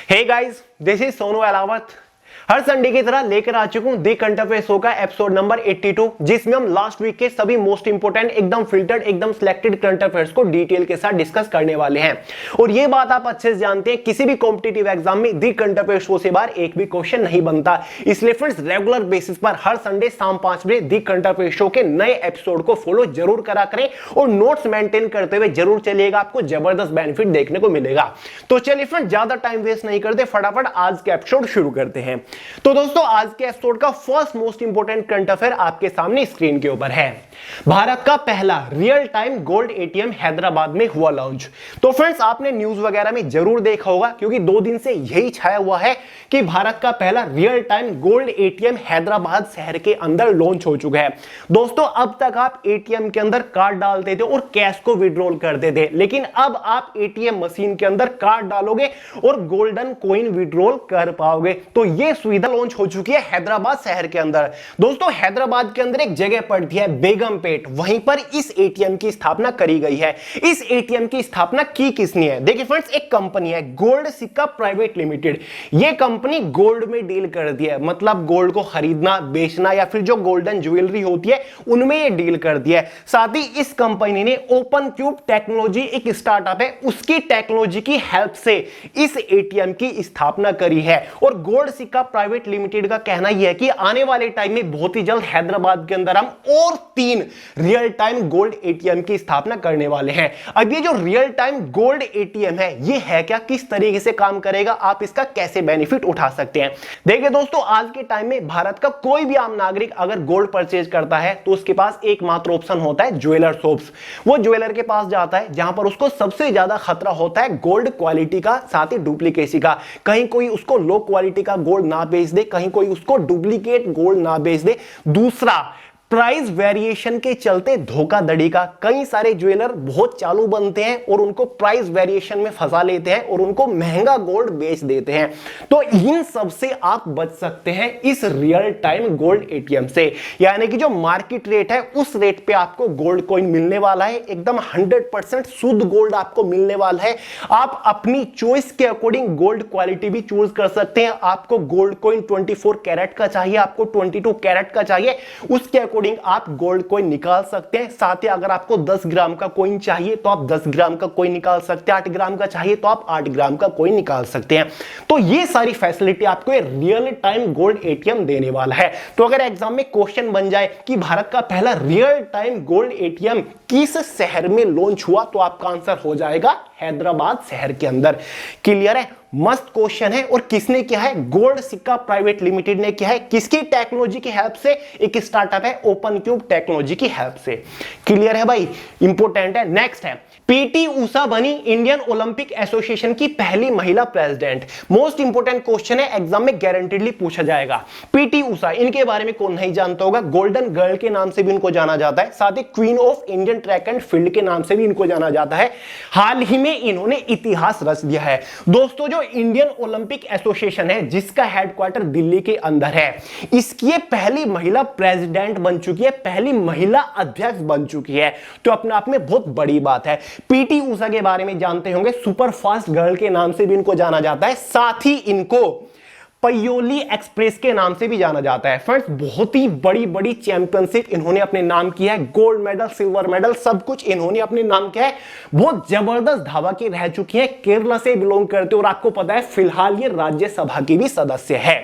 Hey guys, this is Sonu Alawat. हर Sunday की तरह लेकर आ चुका हूं दी करंट अफेयर शो का एपिसोड नंबर 82, जिसमें हम लास्ट वीक के सभी मोस्ट इंपोर्टेंट एकदम फिल्टर्ड एकदम सिलेक्टेड करंट अफेयर्स को डिटेल के साथ डिस्कस करने वाले हैं। और ये बात आप अच्छे से जानते हैं, किसी भी कॉम्पिटिटिव एग्जाम में दी करंट अफेयर शो से बाहर एक भी क्वेश्चन नहीं बनता। इसलिए फ्रेंड्स, रेगुलर बेसिस पर हर संडे शाम 5 बजे दी करंट अफेयर शो के नए एपिसोड को फॉलो जरूर करा करें और नोट्स मेंटेन करते हुए जरूर चलिएगा, आपको जबरदस्त बेनिफिट देखने को मिलेगा। तो चलिए फ्रेंड्स, ज्यादा टाइम वेस्ट नहीं करते, फटाफट आज के एपिसोड शुरू करते हैं। तो दोस्तों, आज के एपिसोड का first most important current affair आपके सामने स्क्रीन के ऊपर है। भारत का पहला real time gold ATM Hyderabad में हुआ लॉन्च। तो फ्रेंड्स, आपने न्यूज वगैरह में जरूर देखा होगा, क्योंकि 2 दिन से यही छाया हुआ है कि भारत का पहला real time gold ATM Hyderabad शहर के अंदर लॉन्च हो चुका है। दोस्तों, अब तक आप एटीएम के अंदर कार्ड डालते थे और कैश को विड्रॉल करते थे, लेकिन अब आप एटीएम मशीन के अंदर कार्ड डालोगे और गोल्डन कॉइन विड्रॉल कर पाओगे। तो यह सुविधा लॉन्च हो चुकी है हैदराबाद शहर के अंदर। दोस्तों, हैदराबाद के अंदर एक जगह पड़ती है बेगमपेट, वहीं पर इस एटीएम की स्थापना करी गई है। इस एटीएम की स्थापना की किसने है? देखिए फ्रेंड्स, एक कंपनी है गोल्ड सिक्का प्राइवेट लिमिटेड। यह कंपनी गोल्ड में डील करती है, मतलब गोल्ड को खरीदना बेचना या फिर जो गोल्डन ज्वेलरी होती है उनमें यह डील करती है। साथ ही इस कंपनी ने ओपन क्यूब टेक्नोलॉजी एक स्टार्टअप है, उसकी टेक्नोलॉजी की हेल्प से इस एटीएम की स्थापना करी है। और गोल्ड सिक्का प्राइवेट लिमिटेड का कहना यह है कि आने वाले टाइम में बहुत ही जल्द हैदराबाद के अंदर हम और 3 रियल टाइम गोल्ड एटीएम की स्थापना करने वाले हैं। अब ये जो रियल टाइम गोल्ड एटीएम है, ये है क्या, किस तरीके से काम करेगा, आप इसका कैसे बेनिफिट उठा सकते हैं? देखिए दोस्तों, आज के टाइम में भारत का कोई भी आम नागरिक अगर गोल्ड परचेज करता है तो उसके पास एकमात्र ऑप्शन होता है ज्वेलर शॉप्स। वो ज्वेलर के पास जाता है जहां पर उसको सबसे ज्यादा खतरा होता है गोल्ड क्वालिटी का, साथ ही डुप्लीकेसी का। कहीं कोई उसको लो क्वालिटी का गोल्ड ना बेच दे, कहीं कोई उसको डुप्लीकेट गोल्ड ना बेच दे। दूसरा, प्राइस वेरिएशन के चलते धोखाधड़ी का। कई सारे ज्वेलर बहुत चालू बनते हैं और उनको प्राइस वेरिएशन में फंसा लेते हैं और उनको महंगा गोल्ड बेच देते हैं। तो इन सब से आप बच सकते हैं इस रियल टाइम गोल्ड एटीएम से। यानी कि जो मार्केट रेट है उस रेट पे आपको गोल्ड कॉइन मिलने वाला है, एकदम 100% शुद्ध गोल्ड आपको मिलने वाला है। आप अपनी चॉइस के अकॉर्डिंग गोल्ड क्वालिटी भी चूज कर सकते हैं। आपको गोल्ड कॉइन 24 कैरेट का चाहिए, आपको 22 कैरेट का चाहिए, उसके आप गोल्ड कॉइन निकाल सकते हैं। साथ ही अगर आपको 10 ग्राम का कॉइन चाहिए तो आप 10 ग्राम का कॉइन निकाल सकते हैं, 8 ग्राम का चाहिए तो आप 8 ग्राम का कॉइन निकाल सकते हैं। तो ये सारी फैसिलिटी आपको रियल टाइम गोल्ड एटीएम देने वाला है। तो अगर एग्जाम में क्वेश्चन बन जाए कि भारत का पहला रियल टाइम गोल्ड एटीएम किस शहर में लॉन्च हुआ, तो आपका आंसर हो जाएगा हैदराबाद शहर के अंदर। क्लियर है? मस्त क्वेश्चन है। और किसने किया है? गोल्ड सिक्का प्राइवेट लिमिटेड ने किया है। किसकी टेक्नोलॉजी की हेल्प से? एक स्टार्टअप है ओपन क्यूब टेक्नोलॉजी की हेल्प से। क्लियर है भाई? इंपॉर्टेंट है। नेक्स्ट है, पीटी उषा बनी इंडियन ओलंपिक एसोसिएशन की पहली महिला प्रेसिडेंट। मोस्ट इंपोर्टेंट क्वेश्चन है, एग्जाम में गारंटीडली पूछा जाएगा। पीटी उषा, इनके बारे में कौन नहीं जानता होगा। गोल्डन गर्ल के नाम से भी इनको जाना जाता है, साथ ही queen of Indian track and field के नाम से भी इनको जाना जाता है। हाल ही में इन्होंने इतिहास रच दिया है। दोस्तों, जो इंडियन ओलंपिक एसोसिएशन है जिसका हेडक्वार्टर दिल्ली के अंदर है, इसकी पहली महिला प्रेसिडेंट बन चुकी है, पहली महिला अध्यक्ष बन चुकी है। तो अपने आप में बहुत बड़ी बात है। पीटी उषा के बारे में जानते होंगे, सुपर फास्ट गर्ल के नाम से भी इनको जाना जाता है, साथ ही इनको पयोली एक्सप्रेस के नाम से भी जाना जाता है। फ्रेंड्स, बहुत ही बड़ी बड़ी चैंपियनशिप इन्होंने अपने नाम किया है। गोल्ड मेडल, सिल्वर मेडल, सब कुछ इन्होंने अपने नाम किया है। बहुत जबरदस्त धावा की रह चुकी है, केरला से बिलोंग करते और आपको पता है फिलहाल ये राज्यसभा की भी सदस्य है।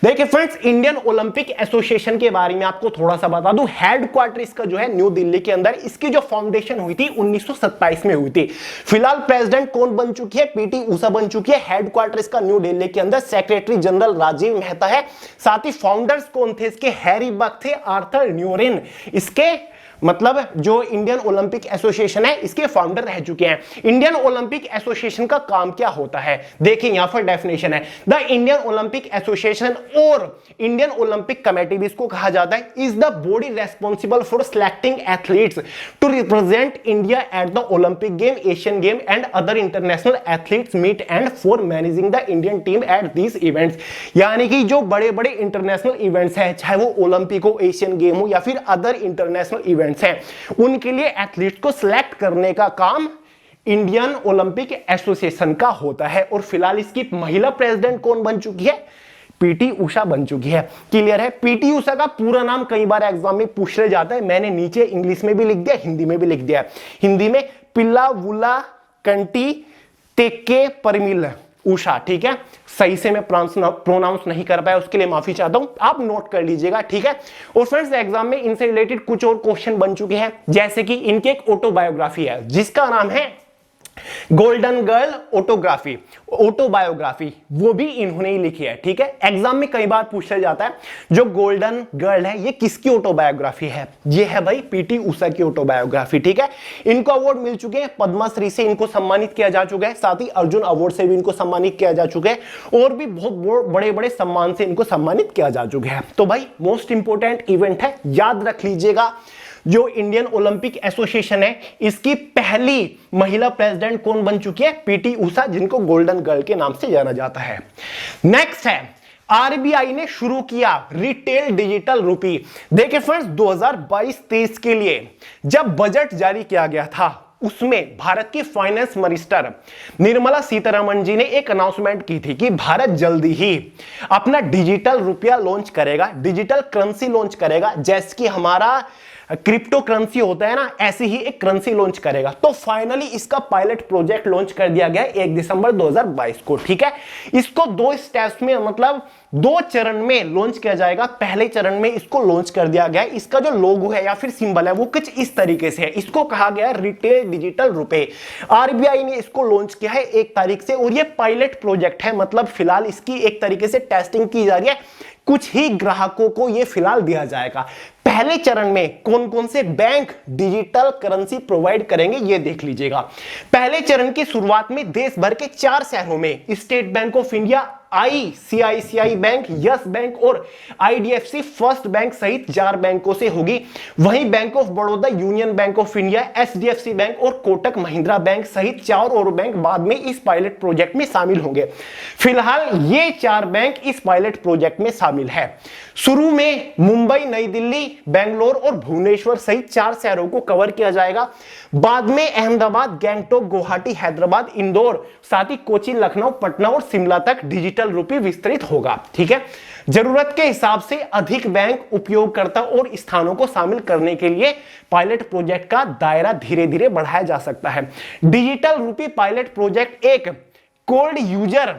देखिए फ्रेंड्स, इंडियन ओलंपिक एसोसिएशन के बारे में आपको थोड़ा सा बता दूं। हेडक्वार्टर इसका जो है न्यू दिल्ली के अंदर। इसकी जो फाउंडेशन हुई थी 1927 में हुई थी। फिलहाल प्रेसिडेंट कौन बन चुकी है? पीटी उषा बन चुकी है। हेडक्वार्टर इसका न्यू दिल्ली के अंदर। सेक्रेटरी जनरल राजीव मेहता है। साथ ही फाउंडर्स कौन थे इसके? हैरी बक थे, आर्थर न्यूरिन इसके मतलब जो इंडियन ओलंपिक एसोसिएशन है इसके फाउंडर रह चुके हैं। इंडियन ओलंपिक एसोसिएशन का काम क्या होता है? देखिए यहां पर डेफिनेशन है, द इंडियन ओलंपिक एसोसिएशन और इंडियन ओलंपिक कमेटी भी इसको कहा जाता है, is the body responsible for selecting athletes to represent India at the Olympic game, Asian game and other international athletes meet and for managing the Indian team at these events. यानी कि जो बड़े बड़े इंटरनेशनल इवेंट्स हैं, चाहे वो Olympic हो, Asian game हो या फिर अदर इंटरनेशनल इवेंट्स हैं, उनके लिए एथलीट्स को सिलेक्ट करने का काम इंडियन ओलंपिक एसोसिएशन का होता है। और फिलहाल इसकी महिला प्रेसिडेंट कौन बन चुकी है? पीटी उषा बन चुकी है। क्लियर है? पीटी उषा का पूरा नाम कई बार एग्जाम में पूछा जाता है, मैंने नीचे इंग्लिश में भी लिख दिया, हिंदी में भी लिख दिया। हिंदी में पिल्लावुला कंटी तेक्के परिमिल उषा, ठीक है। सही से मैं प्रोनाउंस नहीं कर पाया, उसके लिए माफी चाहता हूं, आप नोट कर लीजिएगा, ठीक है। और फ्रेंड्स एग्जाम में इनसे रिलेटेड कुछ और क्वेश्चन बन चुके हैं, जैसे कि इनके एक ऑटोबायोग्राफी है जिसका नाम है गोल्डन गर्ल ऑटोबायोग्राफी, वो भी इन्होंने ही लिखी है, ठीक है। एग्जाम में कई बार पूछा जाता है जो गोल्डन गर्ल है ये किसकी ऑटोबायोग्राफी है? ये है भाई पीटी उषा की ऑटोबायोग्राफी, ठीक है। इनको अवार्ड मिल चुके हैं, पद्मश्री से इनको सम्मानित किया जा चुका है, साथ ही अर्जुन अवार्ड से भी इनको सम्मानित किया जा चुका है, और भी बहुत बड़े बड़े सम्मान से इनको सम्मानित किया जा चुका है। तो भाई मोस्ट इंपोर्टेंट इवेंट है, याद रख लीजिएगा। जो इंडियन ओलंपिक एसोसिएशन है इसकी पहली महिला प्रेसिडेंट कौन बन चुकी है? पीटी उषा, जिनको गोल्डन गर्ल के नाम से जाना जाता है। नेक्स्ट है आरबीआई ने शुरू किया रिटेल डिजिटल रुपी। देखिए फ्रेंड्स 2022-23 के लिए जब बजट जारी किया गया था उसमें भारत की फाइनेंस मिनिस्टर निर्मला सीतारमण जी ने एक अनाउंसमेंट की थी कि भारत जल्दी ही अपना डिजिटल रुपया लॉन्च करेगा, डिजिटल करेंसी लॉन्च करेगा, जैसे कि हमारा क्रिप्टो करेंसी होता है ना, ऐसी ही एक करेंसी लॉन्च करेगा। तो फाइनली इसका पायलट प्रोजेक्ट लॉन्च कर दिया गया 1 दिसंबर 2022 को, ठीक है। इसको 2 स्टेप्स में, मतलब 2 चरण में लॉन्च किया जाएगा। पहले चरण में इसको लॉन्च कर दिया गया, इसका जो लोगो है या फिर सिंबल है वो कुछ इस तरीके से है, इसको कहा गया रिटेल डिजिटल रुपए। आरबीआई ने इसको लॉन्च किया है 1 तारीख से, और ये पायलट प्रोजेक्ट है, मतलब फिलहाल इसकी एक तरीके से टेस्टिंग की जा रही है, कुछ ही ग्राहकों को ये फिलहाल दिया जाएगा। पहले चरण में कौन कौन से बैंक डिजिटल करेंसी प्रोवाइड करेंगे ये देख लीजिएगा। पहले चरण की शुरुआत में देश भर के 4 शहरों में state bank of India, ICICI bank, yes bank और आईडीएफसी फर्स्ट बैंक सहित 4 बैंकों से होगी। वहीं bank of Baroda, union bank of India, HDFC bank और कोटक महिंद्रा बैंक सहित 4 और बैंक बाद में इस पायलट प्रोजेक्ट में शामिल होंगे। फिलहाल ये 4 बैंक इस पायलट प्रोजेक्ट में शामिल है। शुरू में मुंबई, नई दिल्ली, बेंगलोर और भुवनेश्वर सहित 4 शहरों को कवर किया जाएगा। बाद में अहमदाबाद, गैंगटॉक, गुवाहाटी, हैदराबाद, इंदौर, साथ ही कोचीन, लखनऊ, पटना और शिमला तक डिजिटल रुपये विस्तृत होगा, ठीक है। जरूरत के हिसाब से अधिक बैंक, उपयोगकर्ता और स्थानों को शामिल करने के लिए पायलट प्रोजेक्ट का दायरा धीरे धीरे बढ़ाया जा सकता है। डिजिटल रुपये पायलट प्रोजेक्ट एक कोल्ड यूजर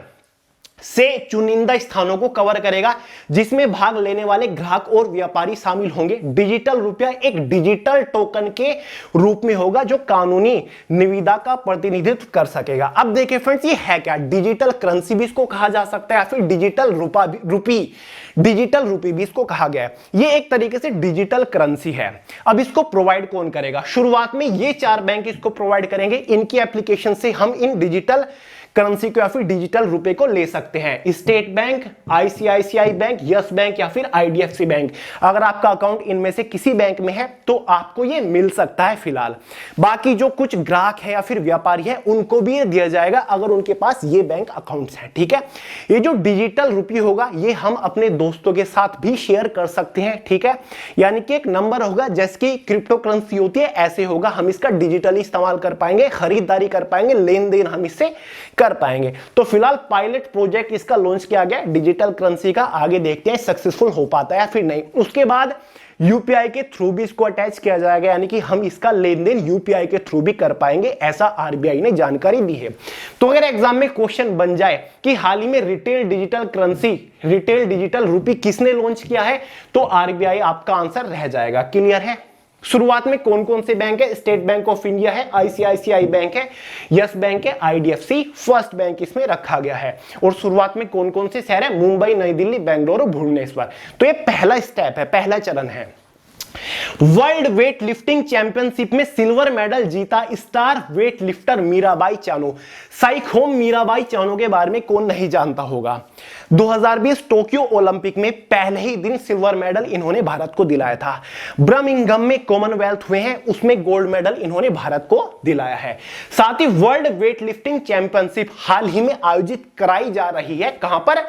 से चुनिंदा स्थानों को कवर करेगा, जिसमें भाग लेने वाले ग्राहक और व्यापारी शामिल होंगे। डिजिटल रुपया एक डिजिटल टोकन के रूप में होगा जो कानूनी निविदा का प्रतिनिधित्व कर सकेगा। अब देखिए फ्रेंड्स ये है क्या? डिजिटल करेंसी भी इसको कहा जा सकता है, फिर डिजिटल डिजिटल रुपी भी इसको कहा गया है। ये एक तरीके से डिजिटल करेंसी है। अब इसको प्रोवाइड कौन करेगा? शुरुआत में ये 4 बैंक इसको प्रोवाइड करेंगे। इनकी एप्लीकेशन से हम इन डिजिटल करेंसी को या फिर डिजिटल रुपए को ले सकते हैं। State bank, ICICI bank, yes bank या फिर आईडीएफसी बैंक। अगर आपका अकाउंट इनमें से किसी बैंक में है तो आपको ये मिल सकता है फिलहाल। बाकी जो कुछ ग्राहक है या फिर व्यापारी है उनको भी ये दिया जाएगा अगर उनके पास ये बैंक अकाउंट्स हैं, ठीक है। ये जो डिजिटल रुपये होगा ये हम अपने दोस्तों के साथ भी शेयर कर सकते हैं, ठीक है। यानी कि एक नंबर होगा, जैसे कि क्रिप्टो करेंसी होती है ऐसे होगा, हम इसका डिजिटली इस्तेमाल कर पाएंगे, खरीदारी कर पाएंगे, लेन देन हम इससे कर पाएंगे। तो फिलहाल पायलट प्रोजेक्ट इसका लॉन्च किया गया डिजिटल करेंसी का। आगे देखते हैं सक्सेसफुल हो पाता है या फिर नहीं। उसके बाद यूपीआई के थ्रू भी इसको अटैच किया जाएगा, यानी कि हम इसका लेन देन यूपीआई के थ्रू भी कर पाएंगे, ऐसा आरबीआई ने जानकारी दी है। तो अगर एग्जाम में क्वेश्चन बन जाए कि हाल ही में retail digital currency, retail digital rupee किसने लॉन्च किया है, तो आरबीआई आपका आंसर रह जाएगा। क्लियर है? शुरुआत में कौन कौन से बैंक है? स्टेट बैंक ऑफ इंडिया है, आईसीआईसीआई बैंक है, यस बैंक है, आईडीएफसी फर्स्ट बैंक इसमें रखा गया है। और शुरुआत में कौन कौन से शहर है? मुंबई, नई दिल्ली, बेंगलुरु, भुवनेश्वर। तो ये पहला स्टेप है, पहला चरण है। वर्ल्ड वेट लिफ्टिंग चैंपियनशिप में सिल्वर मेडल जीता star weight lifter Mirabai Chanu. Saikhom Mirabai Chanu के बारे में कौन नहीं जानता होगा। 2020 टोक्यो ओलंपिक में पहले ही दिन सिल्वर मेडल इन्होंने भारत को दिलाया था। बर्मिंघम में कॉमनवेल्थ हुए हैं, उसमें गोल्ड मेडल इन्होंने भारत को दिलाया है। साथ ही वर्ल्ड वेट लिफ्टिंग चैंपियनशिप हाल ही में आयोजित कराई जा रही है। कहां पर?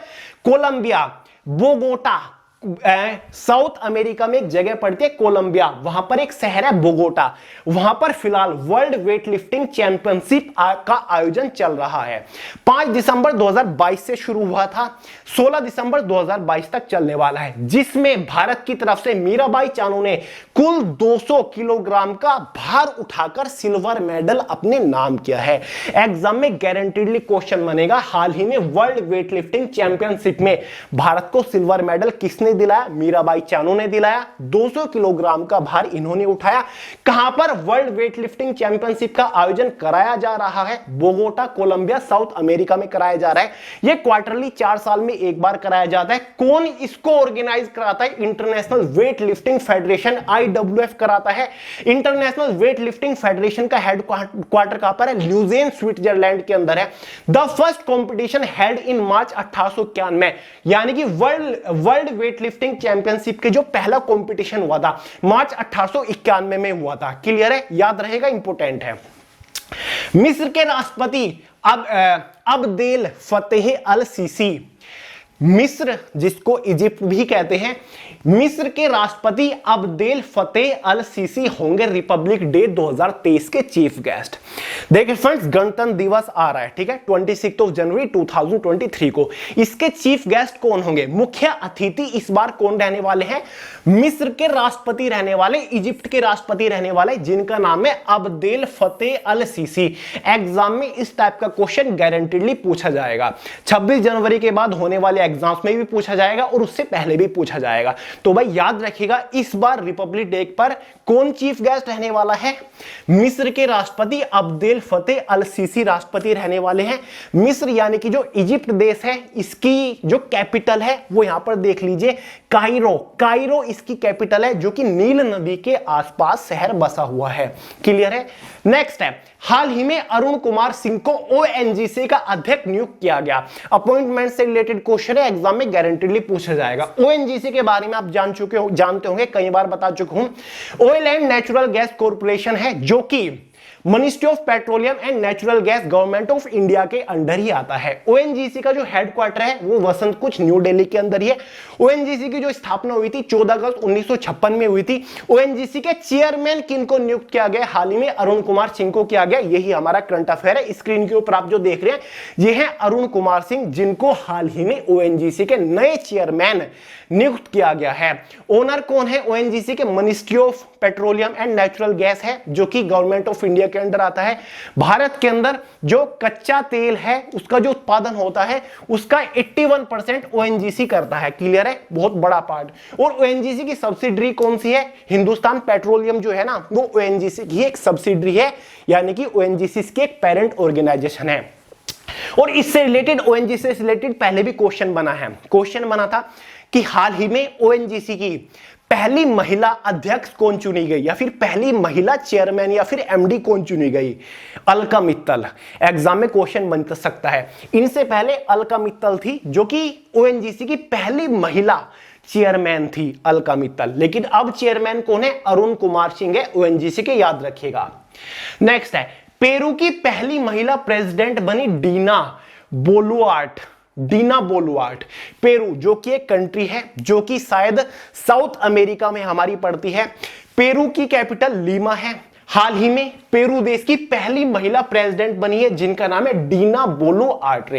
कोलंबिया, बोगोटा, साउथ अमेरिका में एक जगह पड़ती है कोलंबिया, वहां पर एक शहर है बोगोटा, वहां पर फिलहाल वर्ल्ड वेट लिफ्टिंग चैंपियनशिप का आयोजन चल रहा है। 5 दिसंबर 2022 से शुरू हुआ था, 16 दिसंबर 2022 तक चलने वाला है, जिसमें भारत की तरफ से मीराबाई चानू ने कुल 200 किलोग्राम का भार उठाकर सिल्वर मेडल अपने नाम किया है। एग्जाम में गारंटीडली क्वेश्चन बनेगा, हाल ही में वर्ल्ड वेट लिफ्टिंग चैंपियनशिप में भारत को सिल्वर मेडल किसने दिलाया? मीराबाई चानू ने दिलाया। 200 किलोग्राम का भार इन्होंने उठाया। कहां पर वर्ल्ड वेट लिफ्टिंग चैंपियनशिप का आयोजन कराया जा रहा है? बोगोटा, कोलंबिया, साउथ अमेरिका में कराया जा रहा है। यह क्वार्टरली 4 साल में एक बार कराया जाता है। कौन इसको ऑर्गेनाइज कराता है? International weight lifting federation, IWF कराता है। इंटरनेशनल वेट लिफ्टिंग फेडरेशन का हेड क्वार्टर कहां पर है? ल्यूजेन, स्विट्जरलैंड के अंदर है। The first competition held in March 1891, यानी कि वर्ल्ड वेट लिफ्टिंग चैंपियनशिप के जो पहला कंपटीशन हुआ था मार्च 1891 में हुआ था। क्लियर है? याद रहेगा, इंपोर्टेंट है। मिस्र के राष्ट्रपति अब्देल फतेह अल सीसी, मिस्र जिसको इजिप्ट भी कहते हैं, मिस्र के राष्ट्रपति अब्देल फतेह अल सीसी होंगे रिपब्लिक डे 2023 के चीफ गेस्ट। देखिए फ्रेंड्स, गणतंत्र दिवस आ रहा है, ठीक है, 26 जनवरी 2023 को। इसके चीफ गेस्ट कौन होंगे? मुख्य अतिथि इस बार कौन रहने वाले हैं? मिस्र के राष्ट्रपति रहने वाले, इजिप्ट के राष्ट्रपति रहने वाले, जिनका नाम है अब्देल फतेह अल सीसी। एग्जाम में इस टाइप का क्वेश्चन गारंटीडली पूछा जाएगा। 26 जनवरी के बाद होने वाले एग्जाम्स में भी पूछा जाएगा और उससे पहले भी पूछा जाएगा। तो भाई याद रखिएगा, इस बार रिपब्लिक डे पर कौन चीफ गेस्ट रहने वाला है? मिस्र के राष्ट्रपति अब्देल फतेह अल सीसी राष्ट्रपति रहने वाले हैं। मिस्र यानी कि जो इजिप्ट देश है, इसकी जो कैपिटल है वो यहां पर देख लीजिए, कायरो इसकी कैपिटल है, जो कि नील नदी के आसपास शहर बसा हुआ है। क्लियर है? नेक्स्ट है, हाल ही में अरुण कुमार सिंह को ONGC का अध्यक्ष नियुक्त किया गया। अपॉइंटमेंट से रिलेटेड क्वेश्चन है, एग्जाम में गारंटीडली पूछा जाएगा। ONGC के बारे में आप जानते होंगे, कई बार बता चुका हूं। Oil and natural gas corporation है, जो कि ministry of petroleum and natural gas government of India के अंडर ही आता है। ONGC का जो हेडक्वार्टर है वो वसंत कुछ न्यू दिल्ली के अंदर ही है। ONGC की जो स्थापना हुई थी 14 अगस्त 1956 में हुई थी। ONGC के चेयरमैन किनको नियुक्त किया गया? हाल ही में अरुण कुमार सिंह को किया गया। यही हमारा करंट अफेयर है। स्क्रीन के ऊपर आप जो देख रहे हैं ये है अरुण कुमार सिंह, जिनको हाल ही में ONGC के नए चेयरमैन नियुक्त किया गया है। ओनर कौन है ONGC के? Ministry of petroleum and natural gas है, जो कि गवर्नमेंट ऑफ इंडिया के अंदर आता है। भारत के अंदर जो कच्चा तेल है उसका जो उत्पादन होता है उसका 81% ONGC करता है। क्लियर है? बहुत बड़ा पार्ट। और ONGC की सब्सिडरी कौन सी है? हिंदुस्तान पेट्रोलियम जो है ना, वो ONGC की एक सब्सिडरी है, यानी कि ONGC की एक पेरेंट ऑर्गेनाइजेशन है। और इससे रिलेटेड, ONGC से रिलेटेड पहले भी क्वेश्चन बना था कि हाल ही में ONGC की पहली महिला अध्यक्ष कौन चुनी गई, या फिर पहली महिला चेयरमैन या फिर MD कौन चुनी गई? अलका मित्तल। एग्जाम में क्वेश्चन बन सकता है। इनसे पहले अलका मित्तल थी, जो कि ONGC की पहली महिला चेयरमैन थी, अलका मित्तल। लेकिन अब चेयरमैन कौन है? अरुण कुमार सिंह है ONGC के, याद रखिएगा। नेक्स्ट है, पेरू की पहली महिला प्रेसिडेंट बनी डीना बोलुआर्ट। पेरू जो कि एक कंट्री है जो कि शायद साउथ अमेरिका में हमारी पड़ती है। पेरू की कैपिटल लीमा है। हाल ही में पेरू देश की पहली महिला प्रेसिडेंट बनी है, जिनका नाम है डीना बोलुआर्ट।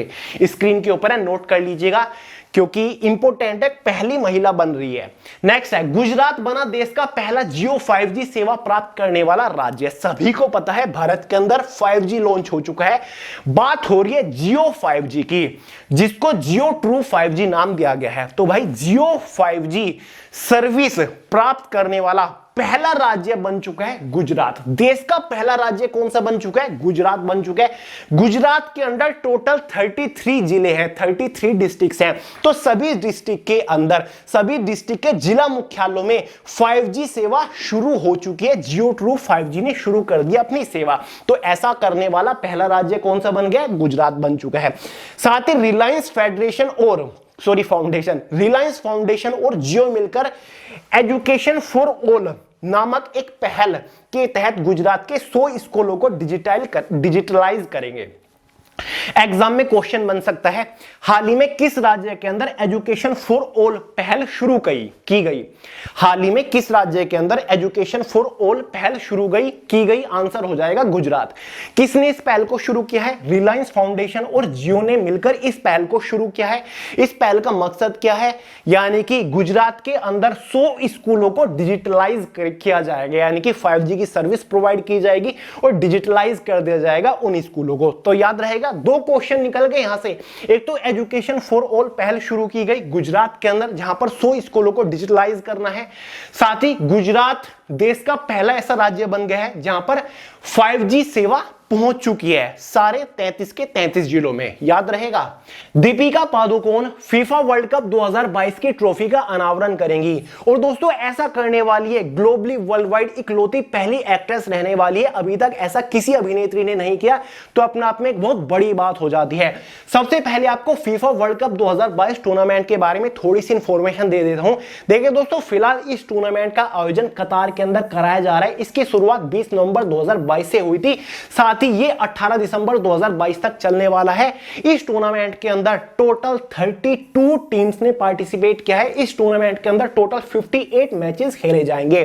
स्क्रीन के ऊपर है, नोट कर लीजिएगा क्योंकि इंपोर्टेंट है, पहली महिला बन रही है। नेक्स्ट है, गुजरात बना देश का पहला जियो 5G सेवा प्राप्त करने वाला राज्य। सभी को पता है भारत के अंदर 5G लॉन्च हो चुका है। बात हो रही है जियो 5G की, जिसको जियो ट्रू 5G नाम दिया गया है। तो भाई जियो 5G सर्विस प्राप्त करने वाला पहला राज्य बन चुका है गुजरात। देश का पहला राज्य कौन सा बन चुका है? गुजरात बन चुका है। गुजरात के अंदर टोटल 33 जिले हैं, 33 डिस्ट्रिक्ट्स हैं। तो सभी डिस्ट्रिक्ट के अंदर, सभी डिस्ट्रिक्ट के जिला मुख्यालयों में 5G सेवा शुरू हो चुकी है। जियो ट्रू 5G ने शुरू कर दिया अपनी सेवा। तो ऐसा करने वाला पहला राज्य कौन सा बन गया? गुजरात बन चुका है। साथ ही रिलायंस फाउंडेशन और जियो मिलकर एजुकेशन फॉर ऑल नामक एक पहल के तहत गुजरात के 100 स्कूलों को डिजिटलाइज करेंगे। एग्जाम में क्वेश्चन बन सकता है, हाल ही में किस राज्य के अंदर एजुकेशन फॉर ऑल पहल शुरू की गई? हाल ही में किस राज्य के अंदर एजुकेशन फॉर ऑल पहल शुरू की गई? आंसर हो जाएगा गुजरात। किसने इस पहल को शुरू किया है? रिलायंस फाउंडेशन और जियो ने मिलकर इस पहल को शुरू किया है। इस पहल का मकसद क्या है? यानी कि गुजरात के अंदर 100 स्कूलों को डिजिटलाइज किया जाएगा, यानी कि 5G की सर्विस प्रोवाइड की जाएगी और डिजिटलाइज कर दिया जाएगा उन स्कूलों को। तो याद रहेगा, दो क्वेश्चन निकल गए यहां से। एक तो एजुकेशन फॉर ऑल पहल शुरू की गई गुजरात के अंदर, जहां पर 100 स्कूलों को डिजिटलाइज करना है। साथ ही गुजरात देश का पहला ऐसा राज्य बन गया है जहां पर 5G सेवा पहुंच चुकी है सारे 33 के 33 जिलों में। याद रहेगा, Deepika Padukone FIFA world cup 2022 की ट्रॉफी का अनावरण करेंगी। और दोस्तों, ऐसा करने वाली है ग्लोबली वर्ल्ड वाइड इकलौती पहली एक्ट्रेस रहने वाली है। अभी तक ऐसा किसी अभिनेत्री ने नहीं किया, तो अपने आप में एक बहुत बड़ी बात हो जाती है। सबसे पहले आपको फीफा वर्ल्ड कप 2022 टूर्नामेंट के बारे में थोड़ी सी इंफॉर्मेशन दे देता हूं। देखिए दोस्तों, फिलहाल इस टूर्नामेंट का आयोजन कतार के अंदर कराया जा रहा है। इसकी शुरुआत 20 नवंबर 2022 से हुई थी। साथ ही ये 18 दिसंबर 2022 तक चलने वाला है। इस टूर्नामेंट के अंदर टोटल 32 टीम्स ने पार्टिसिपेट किया है। इस टूर्नामेंट के अंदर टोटल 58 मैचेस खेले जाएंगे।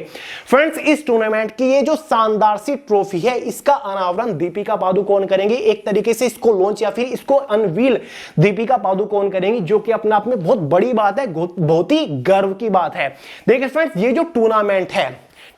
फ्रेंड्स, इस टूर्नामेंट की ये जो शानदार सी ट्रॉफी है, इसका अनावरण दीपिका पादुकोण करेंगे। एक तरीके से इसको लॉन्च या फिर इसको अनवील दीपिका पादुकोण करेंगी, जो कि अपने आप में बहुत बड़ी बात है, बहुत ही गर्व की बात है। देखिए फ्रेंड्स, ये जो टूर्नामेंट है,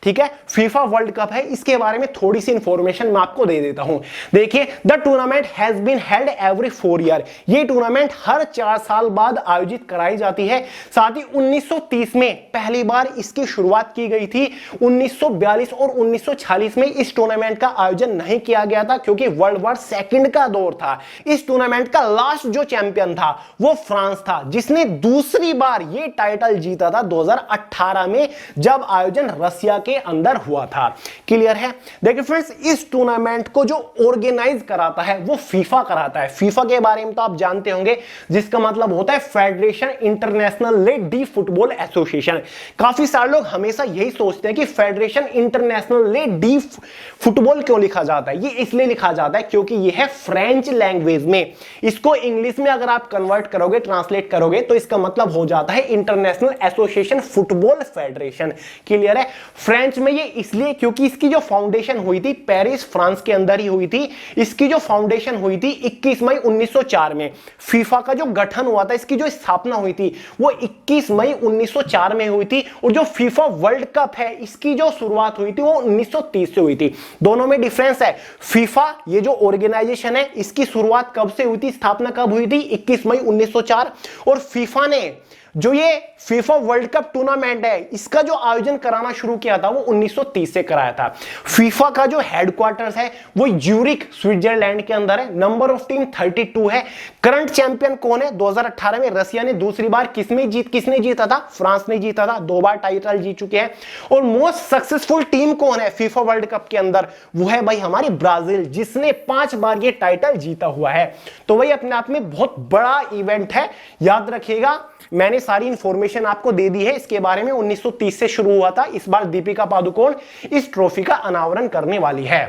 ठीक है, फीफा वर्ल्ड कप है, इसके बारे में थोड़ी सी इंफॉर्मेशन मैं आपको दे देता हूं। देखिए, the tournament has been held every 4 year. ये टूर्नामेंट हर 4 साल बाद आयोजित कराई जाती है। साथ ही 1930 में पहली बार इसकी शुरुआत की गई थी। 1942 और 1946 में इस टूर्नामेंट का आयोजन नहीं किया गया था, क्योंकि वर्ल्ड वॉर सेकंड का दौर था। इस टूर्नामेंट का लास्ट जो चैंपियन था वो फ्रांस था, जिसने दूसरी बार ये टाइटल जीता था 2018 में, जब आयोजन रसिया के अंदर हुआ था। क्लियर है? देखिए फ्रेंड्स, इस टूर्नामेंट को जो ऑर्गेनाइज कराता है वो फीफा कराता है। फीफा के बारे में तो आप जानते होंगे, जिसका मतलब होता है फेडरेशन इंटरनेशनल ले डी फुटबॉल एसोसिएशन। काफी सारे लोग हमेशा यही सोचते हैं कि फेडरेशन इंटरनेशनल ले डी फुटबॉल क्यों लिखा जाता है। ये इसलिए लिखा जाता है क्योंकि ये है फ्रेंच लैंग्वेज में। इसको इंग्लिश में अगर आप कन्वर्ट करोगे, ट्रांसलेट करोगे, तो इसका मतलब हो जाता है international association football federation. Clear है? फ्रेंच में ये इसलिए क्योंकि इसकी जो फाउंडेशन हुई थी पेरिस फ्रांस के अंदर ही हुई थी। इसकी जो फाउंडेशन हुई थी 21 मई 1904 में। फीफा का जो गठन हुआ था, इसकी जो स्थापना हुई थी वो 21 मई 1904 में हुई थी। और जो फीफा वर्ल्ड कप है, इसकी जो शुरुआत हुई थी वो 1930 से हुई थी। दोनों में डिफरेंस है। फीफा ये जो ऑर्गेनाइजेशन है, इसकी शुरुआत कब से हुई थी, स्थापना कब हुई थी? 21 मई 1904। और फीफा ने जो ये फीफा वर्ल्ड कप टूर्नामेंट है, इसका जो आयोजन कराना शुरू किया था वो 1930 से कराया था। फीफा का जो हेडक्वार्टर्स है वो ज्यूरिख स्विट्जरलैंड के अंदर है। नंबर ऑफ टीम 32 है। करंट चैंपियन कौन है? 2018 में रसिया ने दूसरी बार किसने जीता था? फ्रांस ने जीता था। 2 बार टाइटल जीत चुके हैं। और मोस्ट सक्सेसफुल टीम कौन है फीफा वर्ल्ड कप के अंदर? वो है भाई हमारी ब्राजील, जिसने 5 बार ये टाइटल जीता हुआ है। तो वही अपने आप में बहुत बड़ा इवेंट है। याद रखिएगा, मैंने सारी इंफॉर्मेशन आपको दे दी है इसके बारे में। 1930 से शुरू हुआ था। इस बार दीपिका पादुकोण इस ट्रॉफी का अनावरण करने वाली है।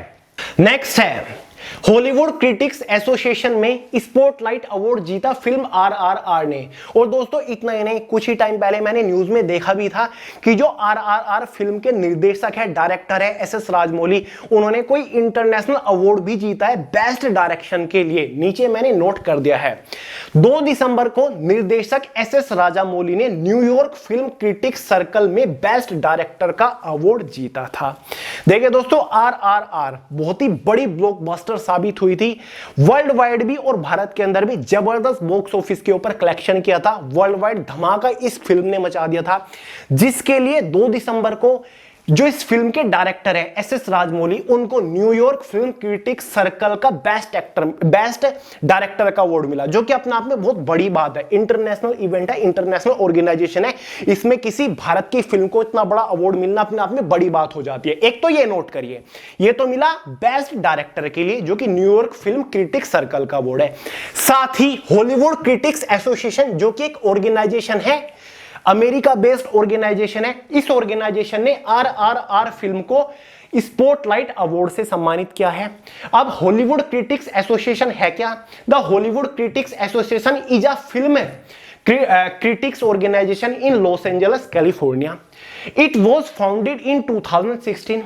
नेक्स्ट है, हॉलीवुड क्रिटिक्स एसोसिएशन में स्पॉटलाइट अवार्ड जीता फिल्म RRR ने। और दोस्तों, इतना ही नहीं, कुछ ही टाइम पहले मैंने न्यूज में देखा भी था कि जो RRR फिल्म के निर्देशक है, डायरेक्टर है SS राजमौली, उन्होंने कोई इंटरनेशनल अवार्ड भी जीता है बेस्ट डायरेक्शन के लिए। नीचे मैंने नोट कर दिया है। 2 दिसंबर को निर्देशक SS राजामौली ने न्यूयॉर्क फिल्म क्रिटिक्स सर्कल में बेस्ट डायरेक्टर का अवार्ड जीता था। देखिए दोस्तों, RRR बहुत ही बड़ी ब्लॉकबस्टर साबित हुई थी। वर्ल्ड वाइड भी और भारत के अंदर भी जबरदस्त बॉक्स ऑफिस के ऊपर कलेक्शन किया था। वर्ल्ड वाइड धमाका इस फिल्म ने मचा दिया था, जिसके लिए 2 दिसंबर को जो इस फिल्म के डायरेक्टर है SS राजमौली, उनको न्यूयॉर्क फिल्म क्रिटिक्स सर्कल का बेस्ट डायरेक्टर का अवार्ड मिला, जो कि अपने आप में बहुत बड़ी बात है। इंटरनेशनल इवेंट है, इंटरनेशनल ऑर्गेनाइजेशन है, इसमें किसी भारत की फिल्म को इतना बड़ा अवार्ड मिलना अपने आप में बड़ी बात हो जाती है। एक तो ये नोट करिए, ये तो मिला बेस्ट डायरेक्टर के लिए, जो कि न्यूयॉर्क फिल्म क्रिटिक्स सर्कल का अवार्ड है। साथ ही हॉलीवुड क्रिटिक्स एसोसिएशन, जो कि एक ऑर्गेनाइजेशन है, अमेरिका बेस्ड ऑर्गेनाइजेशन है, इस ऑर्गेनाइजेशन ने RRR फिल्म को स्पॉटलाइट अवार्ड से सम्मानित किया है। अब हॉलीवुड क्रिटिक्स एसोसिएशन है क्या? The Hollywood critics association is a film critics organization in Los Angeles, California. It was founded in 2016.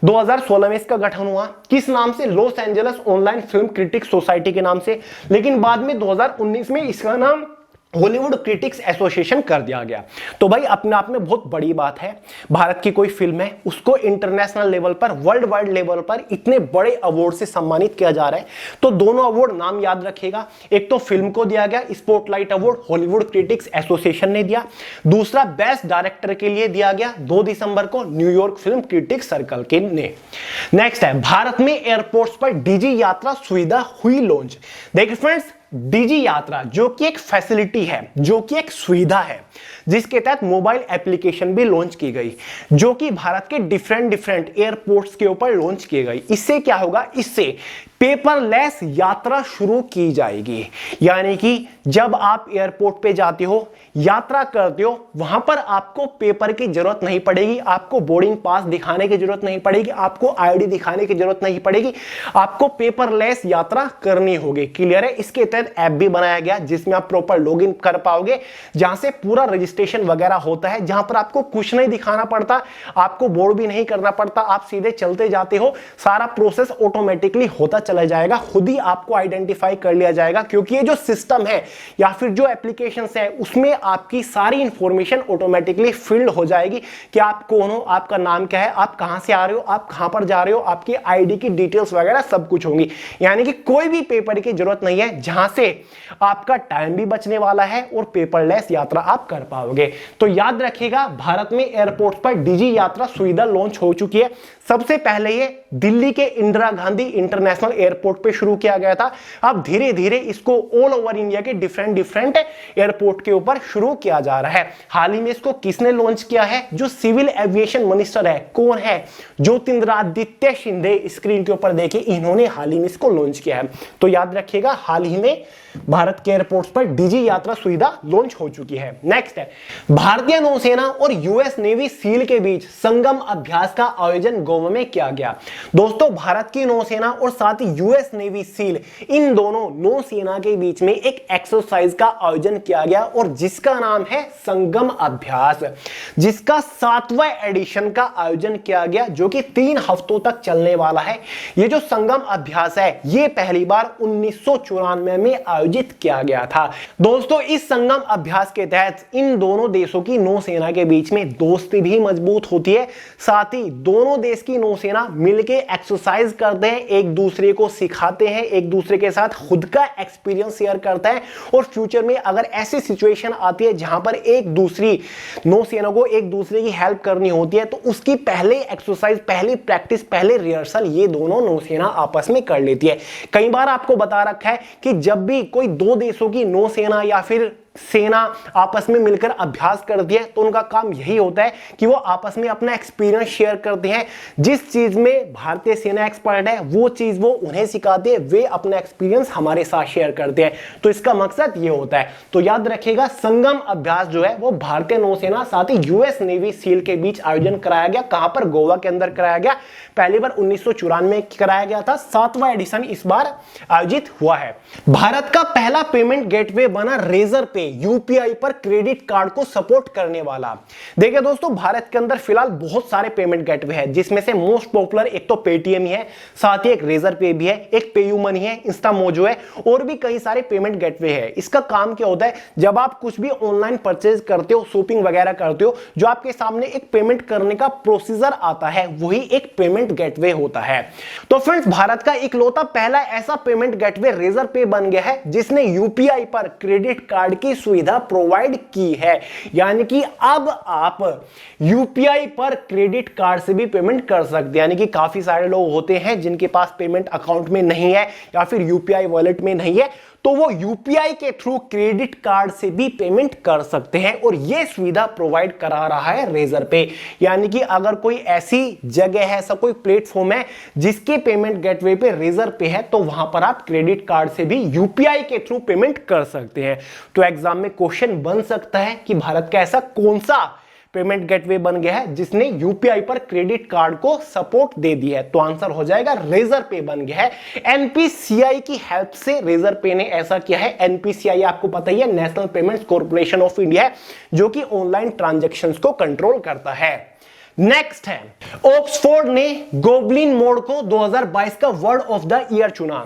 2016 में इसका गठन हुआ। किस नाम से? Los Angeles online film critics society के नाम से, लेकिन बाद में 2019 में इसका नाम हॉलीवुड क्रिटिक्स एसोसिएशन कर दिया गया। तो भाई अपने आप में बहुत बड़ी बात है, भारत की कोई फिल्म है उसको इंटरनेशनल लेवल पर, वर्ल्ड वाइड लेवल पर इतने बड़े अवार्ड से सम्मानित किया जा रहा है। तो दोनों अवार्ड नाम याद रखिएगा, एक तो फिल्म को दिया गया spotlight award, Hollywood critics association ने दिया। दूसरा बेस्ट डायरेक्टर के लिए दिया गया 2 दिसंबर को न्यूयॉर्क फिल्म क्रिटिक्स सर्कल के ने। नेक्स्ट है, भारत में एयरपोर्ट्स पर डीजी यात्रा सुविधा हुई लॉन्च। देखिए फ्रेंड्स, डीजी यात्रा जो कि एक फैसिलिटी है, जो कि एक सुविधा है, जिसके तहत मोबाइल एप्लीकेशन भी लॉन्च की गई, जो कि भारत के डिफरेंट एयरपोर्ट्स के ऊपर लॉन्च की गई। इससे क्या होगा? इससे पेपरलेस यात्रा शुरू की जाएगी। यानी कि जब आप एयरपोर्ट पे जाते हो, यात्रा करते हो, वहां पर आपको पेपर की जरूरत नहीं पड़ेगी, आपको बोर्डिंग पास दिखाने की जरूरत नहीं पड़ेगी, आपको आईडी दिखाने की जरूरत नहीं पड़ेगी, आपको पेपरलेस यात्रा करनी होगी। क्लियर है? इसके तहत ऐप भी बनाया गया जिसमें आप प्रॉपर लॉगिन कर पाओगे, जहां से पूरा रजिस्ट्रेशन वगैरह होता है, जहां पर आपको कुछ नहीं दिखाना पड़ता, आपको बोर्ड भी नहीं करना पड़ता, आप सीधे चलते जाते हो, सारा प्रोसेस ऑटोमेटिकली होता चला जाएगा, खुद ही आपको आइडेंटिफाई कर लिया जाएगा। क्योंकि ये जो सिस्टम है या फिर जो एप्लीकेशंस है उसमें आपकी सारी इंफॉर्मेशन ऑटोमेटिकली फिल्ड हो जाएगी कि आप कौन हो, आपका नाम क्या है, आप कहां से आ रहे हो, आप कहां पर जा रहे हो, आपकी आईडी की डिटेल्स वगैरह सब कुछ होंगी। यानी कि कोई भी पेपर की जरूरत नहीं है, जहां से आपका टाइम भी बचने वाला है और पेपरलेस यात्रा आप कर पाओगे। तो याद रखिएगा, भारत में एयरपोर्ट पर डीजी यात्रा सुविधा लॉन्च हो चुकी है। सबसे पहले ये दिल्ली के इंदिरा गांधी इंटरनेशनल एयरपोर्ट पे शुरू किया गया था। अब धीरे धीरे इसको ऑल ओवर इंडिया के डिफरेंट एयरपोर्ट के ऊपर शुरू किया जा रहा है। हाल ही में इसको किसने लॉन्च किया है? जो सिविल एविएशन मिनिस्टर है, कौन है? ज्योतिरादित्य सिंधिया। स्क्रीन के ऊपर देखिए, इन्होंने हाल ही में इसको लॉन्च किया है। तो याद रखिएगा, हाल ही में भारत के एयरपोर्ट्स पर डीजी यात्रा सुविधा लॉन्च हो चुकी है। नेक्स्ट है, भारतीय नौसेना और यूएस नेवी सील के बीच संगम अभ्यास का आयोजन गोवा में किया गया। दोस्तों, भारत की नौसेना और साथ ही यूएस नेवी सील, इन दोनों नौसेना के बीच में एक एक्सरसाइज का आयोजन किया गया और जिसका नाम है संगम अभ्यास, जिसका 7वां एडिशन का आयोजन किया गया, जो कि 3 हफ्तों तक चलने वाला है। ये जो संगम अभ्यास है, ये पहली बार 1994 में आयोजित किया गया था। दोस्तों, इस संगम अभ्यास के तहत इन दोनों देशों की नौसेना के बीच में दोस्ती भी मजबूत होती है, साथ ही दोनों देश की नौसेना मिलकर एक्सरसाइज करते हैं, एक दूसरे को सिखाते हैं, एक दूसरे के साथ खुद का एक्सपीरियंस शेयर करते हैं। और फ्यूचर में अगर ऐसी सिचुएशन आती है जहां पर एक दूसरी नौसेना को एक दूसरे की हेल्प करनी होती है, तो उसकी पहले एक्सरसाइज, पहली प्रैक्टिस, पहले रिहर्सल ये दोनों नौसेना आपस में कर लेती है। कई बार आपको बता रखा है कि जब भी कोई 2 देशों की नौसेना या फिर सेना आपस में मिलकर अभ्यास करती है, तो उनका काम यही होता है कि वो आपस में अपना एक्सपीरियंस शेयर करते हैं। जिस चीज में भारतीय सेना एक्सपर्ट है, वो चीज वो उन्हें सिखाते हैं, वे अपना एक्सपीरियंस हमारे साथ शेयर करते हैं। तो इसका मकसद ये होता है। तो याद रखिएगा, संगम अभ्यास जो है वो भारतीय नौसेना साथ ही यूएस नेवी सील के बीच आयोजन कराया गया। कहां पर? गोवा के अंदर कराया गया। पहली बार 1994 में कराया गया था, 7वां एडिशन इस बार आयोजित हुआ है। भारत का पहला पेमेंट गेटवे बना रेजर पे, यूपीआई पर क्रेडिट कार्ड को सपोर्ट करने वाला। देखिए दोस्तों, भारत के अंदर फिलहाल बहुत सारे पेमेंट गेटवे हैं, जिसमें से मोस्ट पॉपुलर एक तो पेटीएम ही है, साथ ही एक रेजर पे भी है, एक पेयू मनी है, इंस्टामोजो है, और भी कई सारे पेमेंट गेटवे है। इसका काम क्या होता है? जब आप कुछ भी ऑनलाइन परचेज करते हो, शॉपिंग वगैरह करते हो, जो आपके सामने एक पेमेंट करने का प्रोसीजर आता है, वही एक पेमेंट गेटवे होता है। तो फ्रेंड्स, भारत का इकलौता पहला ऐसा पेमेंट गेटवे रेजर पे बन गया है जिसने यूपीआई पर क्रेडिट कार्ड की सुविधा प्रोवाइड की है। यानी कि अब आप यूपीआई पर क्रेडिट कार्ड से भी पेमेंट कर सकते हैं। यानी कि काफी सारे लोग होते हैं जिनके पास पेमेंट अकाउंट में नहीं है या फिर यूपीआई वॉलेट में नहीं है, तो वो यूपीआई के थ्रू क्रेडिट कार्ड से भी पेमेंट कर सकते हैं और ये सुविधा प्रोवाइड करा रहा है रेजर पे। यानी कि अगर कोई ऐसी जगह है, ऐसा कोई प्लेटफॉर्म है जिसके पेमेंट गेटवे पे रेजर पे है, तो वहां पर आप क्रेडिट कार्ड से भी यूपीआई के थ्रू पेमेंट कर सकते हैं। तो एग्जाम में क्वेश्चन बन सकता है कि भारत का ऐसा कौन सा पेमेंट गेटवे बन गया है जिसने यूपीआई पर क्रेडिट कार्ड को सपोर्ट दे दिया है। तो आंसर हो जाएगा रेजर पे बन गया है। एनपीसीआई की हेल्प से रेजर पे ने ऐसा किया है। एनपीसीआई आपको पता ही है, national payments corporation of India है, जो कि ऑनलाइन ट्रांजैक्शंस को कंट्रोल करता है। नेक्स्ट है, ऑक्सफोर्ड ने गोब्लिन मोड को 2022 का वर्ड ऑफ द ईयर चुना।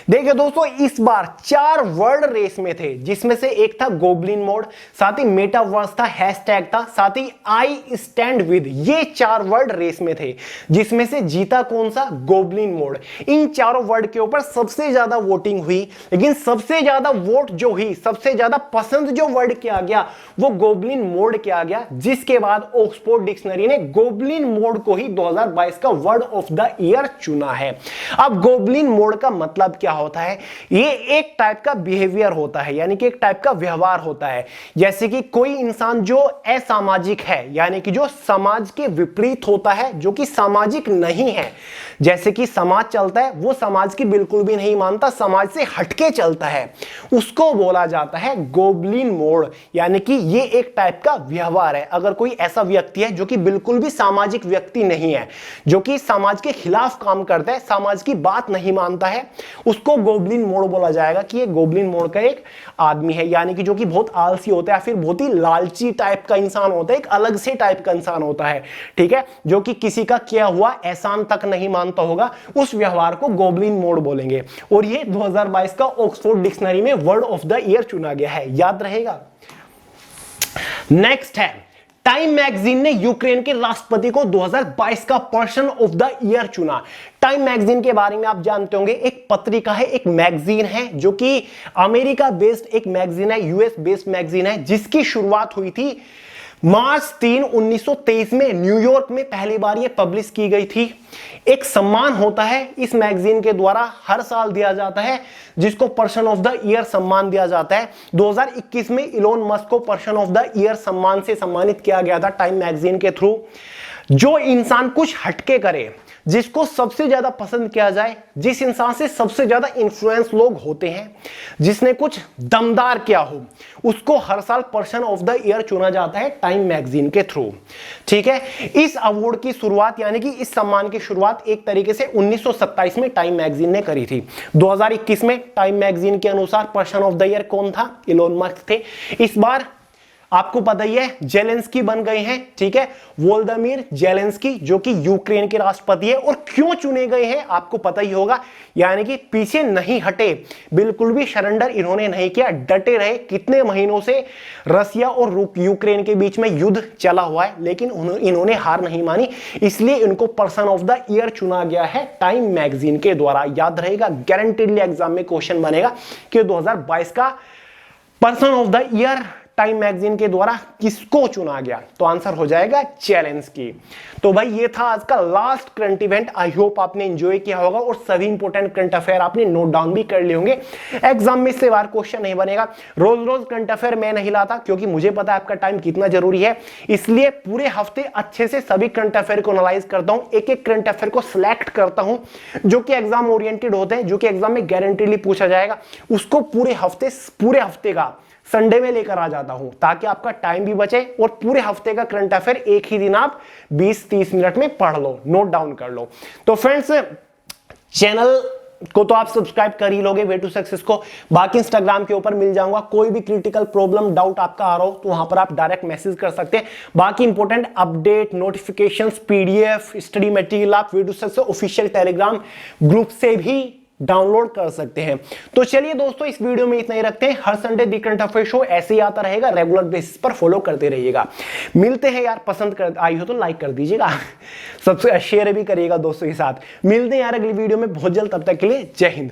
देखिए दोस्तों, इस बार 4 वर्ड रेस में थे, जिसमें से एक था गोब्लिन मोड, साथ ही मेटावर्स था, हैशटैग था, साथ ही आई स्टैंड विद। ये 4 वर्ड रेस में थे, जिसमें से जीता कौन सा? Goblin mode. इन चारों वर्ड के ऊपर सबसे ज्यादा वोटिंग हुई, लेकिन सबसे ज्यादा वोट जो हुई, सबसे ज्यादा पसंद जो वर्ड किया गया वो गोब्लिन मोड किया गया, जिसके बाद ऑक्सफोर्ड डिक्शनरी ने गोब्लिन मोड को ही 2022 का वर्ड ऑफ द ईयर चुना है। अब गोब्लिन मोड का मतलब क्या होता है? ये एक टाइप का बिहेवियर होता है, यानी कि एक टाइप का व्यवहार होता है। जैसे कि कोई इंसान जो असामाजिक है, यानी कि जो समाज के विपरीत होता है, जो कि सामाजिक नहीं है। जैसे कि समाज चलता है, वो समाज की बिल्कुल भी नहीं मानता, समाज से हटके चलता है, उसको बोला जाता है गोब्लिन मोड। यानी कि ये एक टाइप का व्यवहार है। अगर कोई ऐसा व्यक्ति है जो कि बिल्कुल भी सामाजिक व्यक्ति नहीं है, जो कि समाज के खिलाफ काम करता है, समाज की बात नहीं मानता है, उसको गोब्लिन मोड बोला जाएगा कि ये गोब्लिन मोड का एक आदमी है। यानी कि जो कि बहुत आलसी होता है, फिर बहुत ही लालची टाइप का इंसान होता है, एक अलग से टाइप का इंसान होता है, ठीक है, जो कि किसी का किया हुआ एहसान तक नहीं मानता होगा, उस व्यवहार को गोब्लिन मोड बोलेंगे। और ये 2022 का ऑक्सफोर्ड डिक्शनरी में वर्ड ऑफ द ईयर चुना गया है, याद रहेगा। नेक्स्ट है, टाइम मैगजीन ने यूक्रेन के राष्ट्रपति को 2022 का पर्सन ऑफ द ईयर चुना। टाइम मैगजीन के बारे में आप जानते होंगे, एक पत्रिका है, एक मैगजीन है, जो कि अमेरिका बेस्ड एक मैगजीन है, यूएस बेस्ड मैगजीन है, जिसकी शुरुआत हुई थी मार्च 3, 1923 में न्यूयॉर्क में पहली बार ये पब्लिश की गई थी। एक सम्मान होता है इस मैगजीन के द्वारा, हर साल दिया जाता है, जिसको पर्सन ऑफ द ईयर सम्मान दिया जाता है। 2021 में इलोन मस्क को पर्सन ऑफ द ईयर सम्मान से सम्मानित किया गया था टाइम मैगजीन के थ्रू। जो इंसान कुछ हटके करे, जिसको सबसे ज्यादा पसंद किया जाए, जिस इंसान से सबसे ज्यादा इन्फ्लुएंस लोग होते हैं, जिसने कुछ दमदार किया हो, उसको हर साल पर्सन ऑफ द ईयर चुना जाता है टाइम मैगजीन के थ्रू, ठीक है। इस अवार्ड की शुरुआत, यानी कि इस सम्मान की शुरुआत एक तरीके से 1927 में टाइम मैगजीन ने करी थी। 2021 में टाइम मैगजीन के अनुसार पर्सन ऑफ द ईयर कौन था? इलोन मस्क थे। इस बार आपको पता ही है जेलेंस्की बन गए हैं, ठीक है, वोल्दिमीर जेलेंस्की, जो कि यूक्रेन के राष्ट्रपति है। और क्यों चुने गए हैं आपको पता ही होगा, यानी कि पीछे नहीं हटे, बिल्कुल भी सरेंडर इन्होंने नहीं किया, डटे रहे। कितने महीनों से रसिया और यूक्रेन के बीच में युद्ध चला हुआ है, लेकिन इन्होंने हार नहीं मानी, इसलिए इनको पर्सन ऑफ द ईयर चुना गया है टाइम मैगजीन के द्वारा। याद रहेगा, गारंटीडली एग्जाम में क्वेश्चन बनेगा कि 2022 का person of the year time magazine के द्वारा किसको चुना गया? तो आंसर हो जाएगा जेलेंस्की। तो भाई ये था आज का last current event. I hope आपने एंजॉय किया होगा और सभी इंपॉर्टेंट करंट अफेयर आपने नोट डाउन भी कर लिए होंगे। एग्जाम में इससे बार क्वेश्चन नहीं बनेगा। रोज रोज करंट अफेयर मैं नहीं लाता, क्योंकि मुझे पता है आपका टाइम कितना जरूरी है, इसलिए पूरे हफ्ते अच्छे से सभी करंट अफेयर को एनालाइज करता हूं, एक एक करंट अफेयर को सिलेक्ट करता हूं जो कि एग्जाम ओरिएंटेड होते हैं, जो कि एग्जाम में गारंटीली पूछा जाएगा, उसको पूरे हफ्ते का संडे में लेकर आ जाता हूं, ताकि आपका टाइम भी बचे और पूरे हफ्ते का करंट अफेयर एक ही दिन आप 20-30 मिनट में पढ़ लो, नोट डाउन कर लो। तो फ्रेंड्स, चैनल को तो आप सब्सक्राइब कर ही लोगे, वे टू सक्सेस को। बाकी इंस्टाग्राम के ऊपर मिल जाऊंगा, कोई भी क्रिटिकल प्रॉब्लम डाउट आपका आ रहा हो तो वहां पर आप डायरेक्ट मैसेज कर सकते हैं। बाकी important update, notifications, PDF, study material आप way to success official telegram group से भी डाउनलोड कर सकते हैं। तो चलिए दोस्तों, इस वीडियो में इतना ही रखते हैं। हर Sunday the current affair show ऐसे ही आता रहेगा, रेगुलर बेसिस पर फॉलो करते रहिएगा। मिलते हैं यार, पसंद कर आई हो तो लाइक कर दीजिएगा, सबसे शेयर भी करिएगा दोस्तों के साथ। मिलते हैं यार अगली वीडियो में बहुत जल्द, तब तक के लिए जय हिंद।